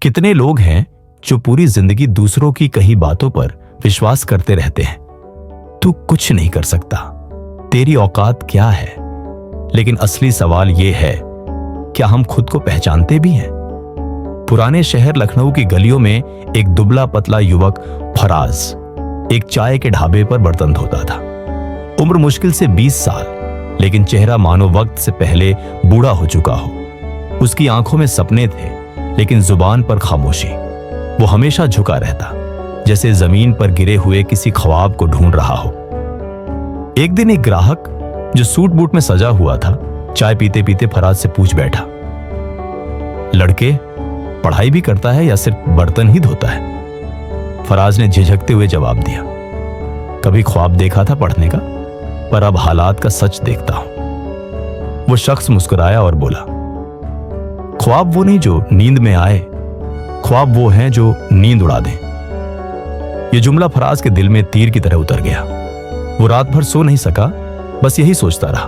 कितने लोग हैं जो पूरी जिंदगी दूसरों की कही बातों पर विश्वास करते रहते हैं। तू कुछ नहीं कर सकता, तेरी औकात क्या है। लेकिन असली सवाल यह है, क्या हम खुद को पहचानते भी हैं? पुराने शहर लखनऊ की गलियों में एक दुबला पतला युवक फराज एक चाय के ढाबे पर बर्तन धोता था। उम्र मुश्किल से 20 साल, लेकिन चेहरा मानो वक्त से पहले बूढ़ा हो चुका हो। उसकी आंखों में सपने थे, लेकिन जुबान पर खामोशी। वो हमेशा झुका रहता, जैसे जमीन पर गिरे हुए किसी ख्वाब को ढूंढ रहा हो। एक दिन एक ग्राहक जो सूट बूट में सजा हुआ था, चाय पीते पीते फराज से पूछ बैठा, लड़के, पढ़ाई भी करता है या सिर्फ बर्तन ही धोता है? फराज ने झिझकते हुए जवाब दिया, कभी ख्वाब देखा था पढ़ने का, पर अब हालात का सच देखता हूं। वो शख्स मुस्कुराया और बोला, ख्वाब वो नहीं जो नींद में आए, ख्वाब वो हैं जो नींद उड़ा दें। यह जुमला फराज के दिल में तीर की तरह उतर गया। वो रात भर सो नहीं सका, बस यही सोचता रहा,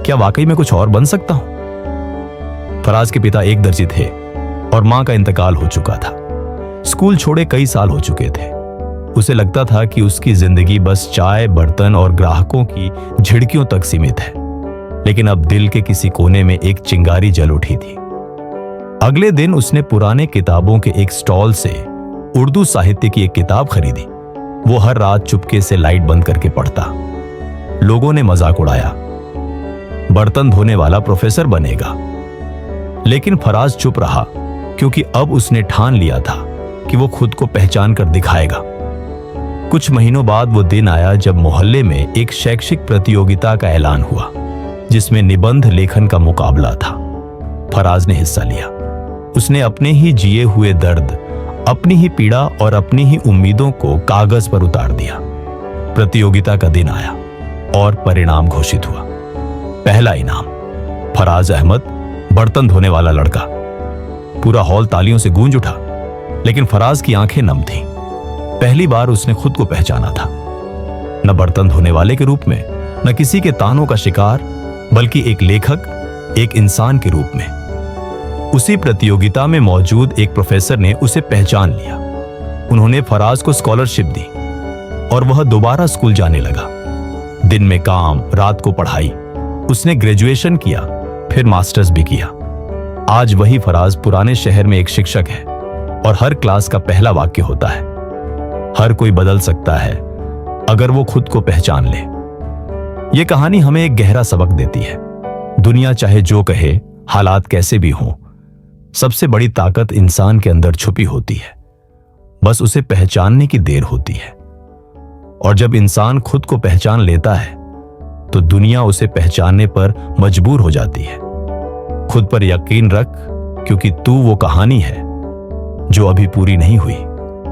क्या वाकई में कुछ और बन सकता हूं? फराज के पिता एक दर्जी थे और मां का इंतकाल हो चुका था। स्कूल छोड़े कई साल हो चुके थे। उसे लगता था कि उसकी जिंदगी बस चाय, बर्तन और ग्राहकों की झिड़कियों तक सीमित है। लेकिन अब दिल के किसी कोने में एक चिंगारी जल उठी थी। अगले दिन उसने पुराने किताबों के एक स्टॉल से उर्दू साहित्य की एक किताब खरीदी। वो हर रात चुपके से लाइट बंद करके पढ़ता। लोगों ने मजाक उड़ाया, बर्तन धोने वाला प्रोफेसर बनेगा। लेकिन फराज चुप रहा, क्योंकि अब उसने ठान लिया था कि वो खुद को पहचान कर दिखाएगा। कुछ महीनों बाद वो दिन आया जब मोहल्ले में एक शैक्षिक प्रतियोगिता का ऐलान हुआ, जिसमें निबंध लेखन का मुकाबला था। फराज ने हिस्सा लिया। उसने अपने ही जिए हुए दर्द, अपनी ही पीड़ा और अपनी ही उम्मीदों को कागज पर उतार दिया। प्रतियोगिता का दिन आया और परिणाम घोषित हुआ। पहला इनाम, फराज अहमद, बर्तन धोने वाला लड़का। पूरा हॉल तालियों से गूंज उठा, लेकिन फराज की आंखें नम थीं। पहली बार उसने खुद को पहचाना था, न बर्तन धोने वाले के रूप में, न किसी के तानों का शिकार, बल्कि एक लेखक, एक इंसान के रूप में। उसी प्रतियोगिता में मौजूद एक प्रोफेसर ने उसे पहचान लिया। उन्होंने फराज को स्कॉलरशिप दी और वह दोबारा स्कूल जाने लगा। दिन में काम, रात को पढ़ाई। उसने ग्रेजुएशन किया, फिर मास्टर्स भी किया। आज वही फराज पुराने शहर में एक शिक्षक है और हर क्लास का पहला वाक्य होता है, हर कोई बदल सकता है अगर वो खुद को पहचान ले। यह कहानी हमें एक गहरा सबक देती है। दुनिया चाहे जो कहे, हालात कैसे भी हों, सबसे बड़ी ताकत इंसान के अंदर छुपी होती है। बस उसे पहचानने की देर होती है। और जब इंसान खुद को पहचान लेता है, तो दुनिया उसे पहचानने पर मजबूर हो जाती है। खुद पर यकीन रख, क्योंकि तू वो कहानी है जो अभी पूरी नहीं हुई।